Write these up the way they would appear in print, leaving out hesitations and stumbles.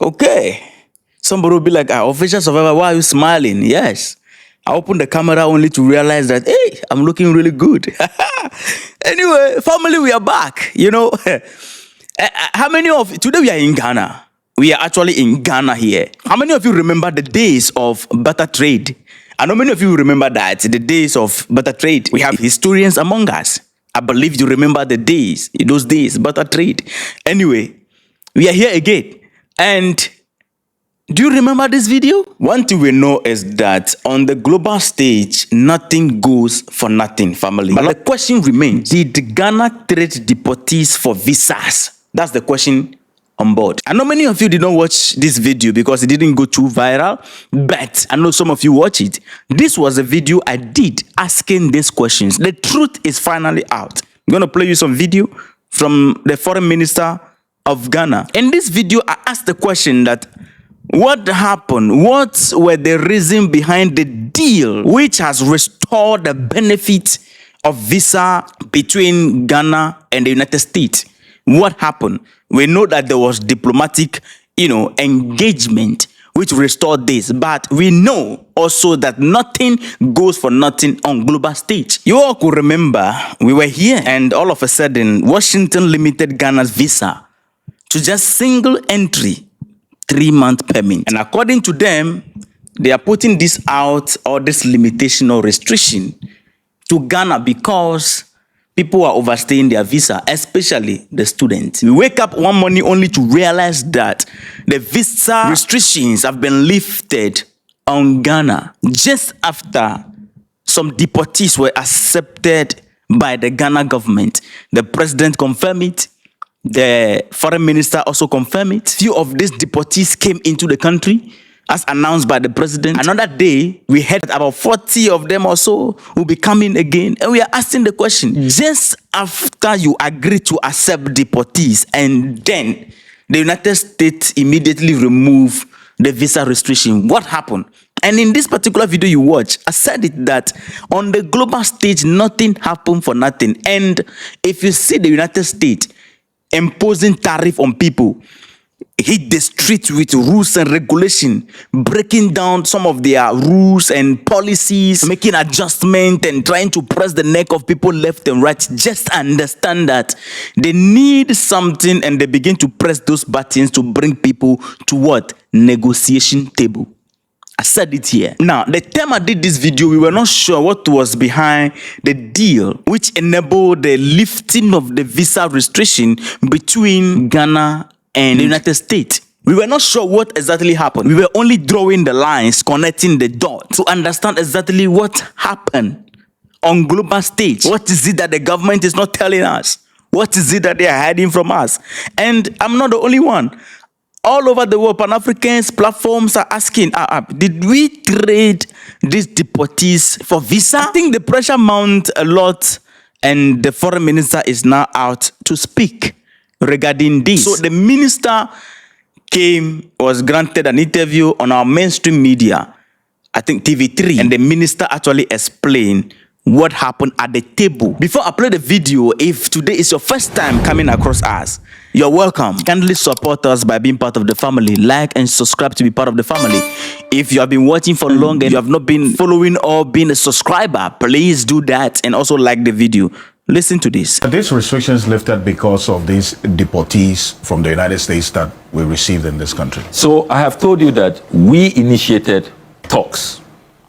Okay. Somebody will be like, official survivor, why are you smiling? Yes. I opened the camera only to realize that, hey, I'm looking really good. Anyway, family, we are back. How many of today we are in Ghana? We are actually in Ghana here. How many of you remember the days of barter trade? I know many of you remember that, the days of barter trade. We have historians among us. I believe you remember those days, barter trade. Anyway, we are here again. And do you remember this video? One thing we know is that on the global stage, nothing goes for nothing, family. But the question remains, did Ghana trade deportees for visas? That's the question on board. I know many of you did not watch this video because it didn't go too viral, but I know some of you watch it. This was a video I did asking these questions. The truth is finally out. I'm going to play you some video from the foreign minister of Ghana. In this video, I asked the question that what happened? What were the reason behind the deal which has restored the benefit of visa between Ghana and the United States? What happened? We know that there was diplomatic, engagement which restored this, but we know also that nothing goes for nothing on global stage. You all could remember we were here and all of a sudden Washington limited Ghana's visa to just single entry 3-month permit. And according to them, they are putting this out or this limitation or restriction to Ghana because people are overstaying their visa, especially the students. We wake up one morning only to realize that the visa restrictions have been lifted on Ghana just after some deportees were accepted by the Ghana government. The president confirmed it. The foreign minister also confirmed it. Few of these deportees came into the country as announced by the president. Another day, we heard that about 40 of them or so will be coming again. And we are asking the question, just after you agree to accept deportees and then the United States immediately remove the visa restriction, what happened? And in this particular video you watch, I said it that on the global stage, nothing happened for nothing. And if you see the United States imposing tariff on people, hit the streets with rules and regulation, breaking down some of their rules and policies, making adjustment and trying to press the neck of people left and right. Just understand that they need something and they begin to press those buttons to bring people to what? Negotiation table. I said it here. Now, the time I did this video, we were not sure what was behind the deal which enabled the lifting of the visa restriction between Ghana and the United States. We were not sure what exactly happened. We were only drawing the lines, connecting the dots to understand exactly what happened on global stage. What is it that the government is not telling us? What is it that they are hiding from us? And I'm not the only one. All over the world, Pan-Africans platforms are asking, did we trade these deportees for visa? I think the pressure mount a lot and the foreign minister is now out to speak regarding this. So the minister was granted an interview on our mainstream media, I think TV3, and the minister actually explained what happened at the table. Before I play the video, if today is your first time coming across us, you're welcome. Kindly support us by being part of the family. Like and subscribe to be part of the family. If you have been watching for long and you have not been following or been a subscriber, please do that and also like the video. Listen to this. Are these restrictions lifted because of these deportees from the United States that we received in this country? So I have told you that we initiated talks.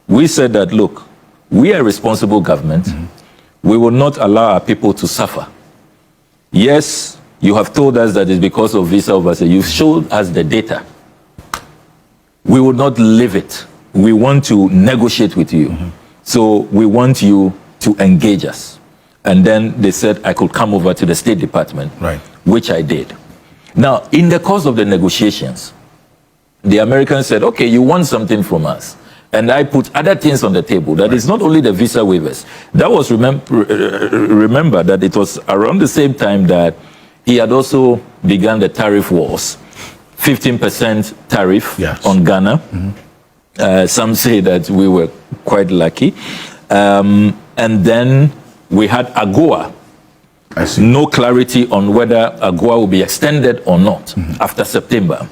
We said that, look, we are a responsible government. We will not allow our people to suffer. Yes, you have told us that it's because of visa oversight. You've showed us the data. We will not leave it. We want to negotiate with you. So we want you to engage us. And then they said I could come over to the State Department, right, which I did. Now, in the course of the negotiations, the Americans said, okay, you want something from us. And I put other things on the table. That is not only the visa waivers. That was, remember that it was around the same time that he had also begun the tariff wars. 15% tariff on Ghana. Some say that we were quite lucky. And then we had AGOA. I see. No clarity on whether AGOA will be extended or not after September.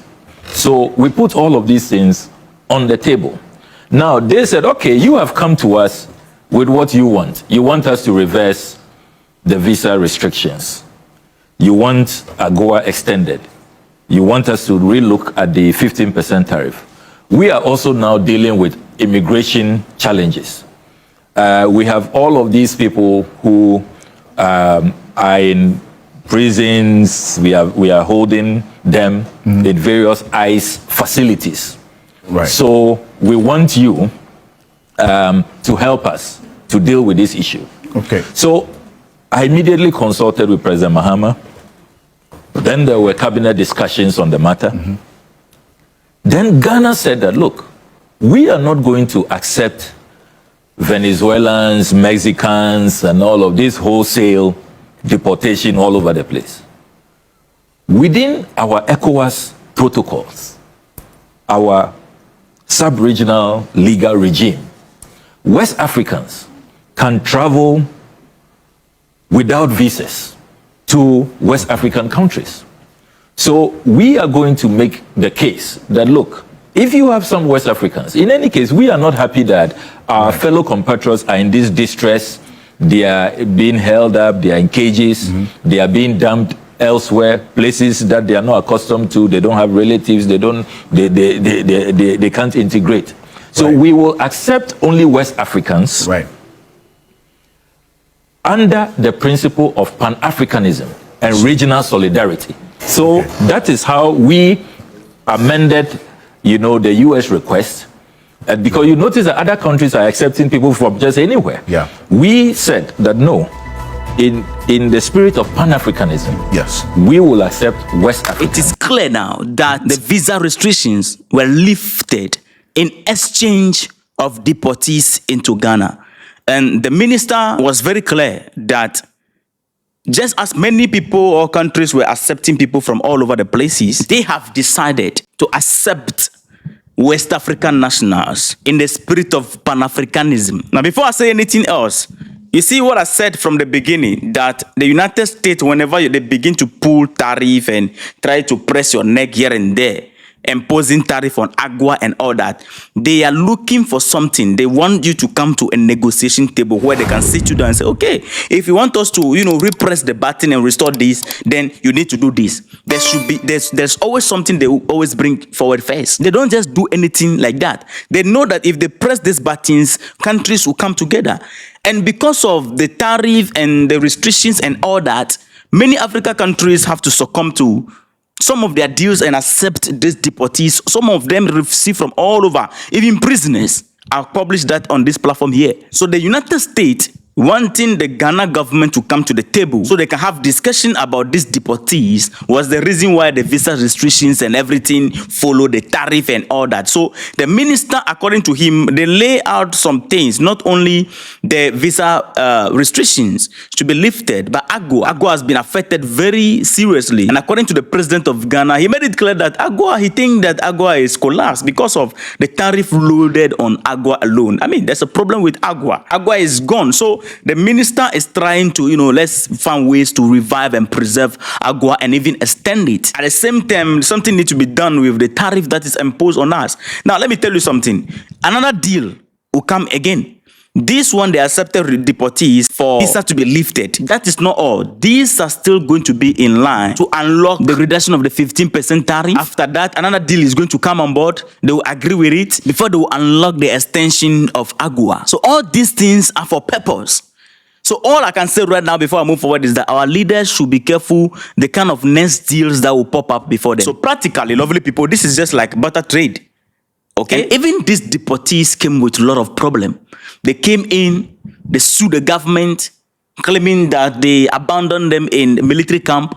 So we put all of these things on the table. Now, they said, okay, you have come to us with what you want. You want us to reverse the visa restrictions. You want AGOA extended. You want us to relook at the 15% tariff. We are also now dealing with immigration challenges. We have all of these people who are in prisons. We are holding them in various ICE facilities. Right. So we want you to help us to deal with this issue. Okay. So I immediately consulted with President Mahama. Then there were cabinet discussions on the matter. Then Ghana said that, look, we are not going to accept Venezuelans, Mexicans, and all of this wholesale deportation all over the place. Within our ECOWAS protocols, our sub-regional legal regime, West Africans can travel without visas to West African countries. So we are going to make the case that, look, if you have some West Africans, in any case, we are not happy that our fellow compatriots are in this distress. They are being held up, they are in cages, they are being dumped elsewhere, places that they are not accustomed to, they don't have relatives, they can't integrate. So we will accept only West Africans under the principle of Pan-Africanism and regional solidarity. So that is how we amended, the U.S. request. Because you notice that other countries are accepting people from just anywhere. Yeah. We said that no, in the spirit of Pan-Africanism, yes, we will accept West Africa. It is clear now that the visa restrictions were lifted in exchange of deportees into Ghana. And the minister was very clear that just as many people or countries were accepting people from all over the places, they have decided to accept West African nationals in the spirit of Pan-Africanism. Now, before I say anything else, you see what I said from the beginning, that the United States, whenever they begin to pull tariff and try to press your neck here and there, imposing tariff on AGOA and all that, they are looking for something. They want you to come to a negotiation table where they can sit you down and say, okay, if you want us to, repress the button and restore this, then you need to do this. There should be, there's always something they will always bring forward first. They don't just do anything like that. They know that if they press these buttons, countries will come together. And because of the tariff and the restrictions and all that, many African countries have to succumb to some of their deals and accept these deportees. Some of them receive from all over, even prisoners. I'll publish that on this platform here. So the United States wanting the Ghana government to come to the table so they can have discussion about these deportees was the reason why the visa restrictions and everything follow the tariff and all that. So the minister, according to him, they lay out some things, not only the visa restrictions should be lifted, but AGOA has been affected very seriously. And according to the president of Ghana, he made it clear that he thinks that AGOA is collapsed because of the tariff loaded on AGOA alone. I mean, there's a problem with AGOA. AGOA is gone. So the minister is trying to, let's find ways to revive and preserve AGOA and even extend it. At the same time, something needs to be done with the tariff that is imposed on us. Now, let me tell you something. Another deal will come again. This one, they accepted deportees for visa to be lifted. That is not all. These are still going to be in line to unlock the reduction of the 15% tariff. After that, another deal is going to come on board. They will agree with it before they will unlock the extension of AGOA. So all these things are for purpose. So all I can say right now before I move forward is that our leaders should be careful the kind of next deals that will pop up before them. So practically, lovely people, this is just like barter trade. Okay? And even these deportees came with a lot of problem. They came in, they sued the government, claiming that they abandoned them in military camp.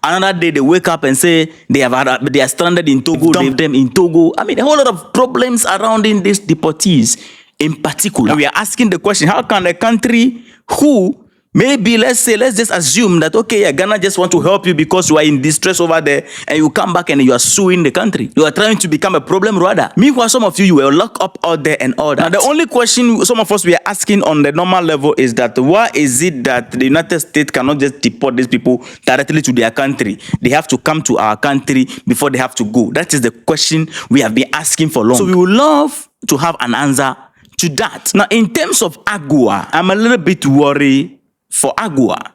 Another day they wake up and say they are stranded in Togo, dumped them in Togo. I mean, a whole lot of problems surrounding these deportees in particular. And we are asking the question, how can a country who Maybe let's just assume that, okay, yeah, Ghana just want to help you because you are in distress over there, and you come back and you are suing the country. You are trying to become a problem rather. Meanwhile, some of you were locked up out there and all that. Now, the only question some of us we are asking on the normal level is that why is it that the United States cannot just deport these people directly to their country? They have to come to our country before they have to go. That is the question we have been asking for long. So we would love to have an answer to that. Now, in terms of AGOA, I'm a little bit worried for AGOA.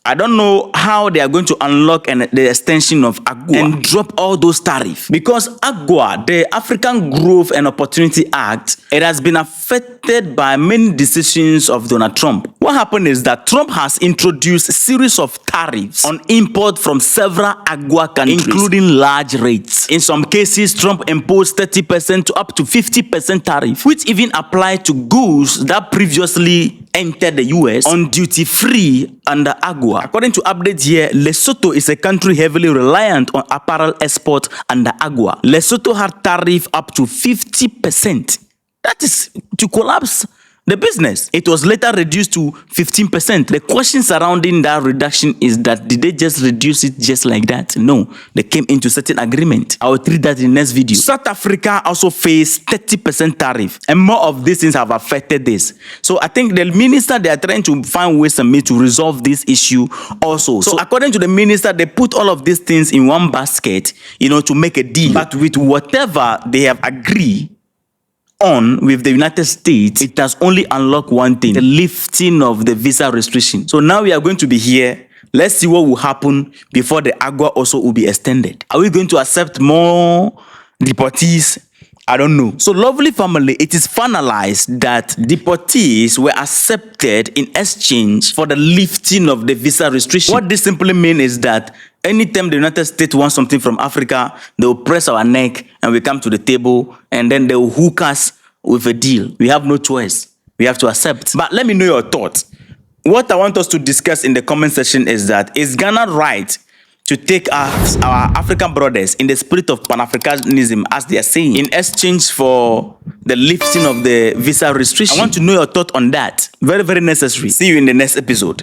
I don't know how they are going to unlock the extension of AGOA and drop all those tariffs. Because AGOA, the African Growth and Opportunity Act, it has been affected by many decisions of Donald Trump. What happened is that Trump has introduced a series of tariffs on import from several AGOA countries, including large rates. In some cases, Trump imposed 30% to up to 50% tariff, which even applied to goods that previously entered the US on duty-free under AGOA. According to updates here, Lesotho is a country heavily reliant on apparel export under AGOA. Lesotho had tariff up to 50%. That is to collapse the business. It was later reduced to 15%. The question surrounding that reduction is that did they just reduce it just like that? No, they came into certain agreement. I will treat that in the next video. South Africa also faced 30% tariff, and more of these things have affected this. So I think the minister, they are trying to find ways and means to resolve this issue also. So according to the minister, they put all of these things in one basket, to make a deal. But with whatever they have agreed on with the United States, it has only unlocked one thing: the lifting of the visa restriction. So now we are going to be here. Let's see what will happen before the AGOA also will be extended. Are we going to accept more deportees? I don't know. So, lovely family, it is finalized that deportees were accepted in exchange for the lifting of the visa restriction. What this simply means is that anytime the United States wants something from Africa, they will press our neck and we come to the table, and then they will hook us with a deal. We have no choice. We have to accept. But let me know your thoughts. What I want us to discuss in the comment section is that, is Ghana right to take our African brothers in the spirit of Pan-Africanism, as they are saying, in exchange for the lifting of the visa restriction? I want to know your thought on that. Very, very necessary. See you in the next episode.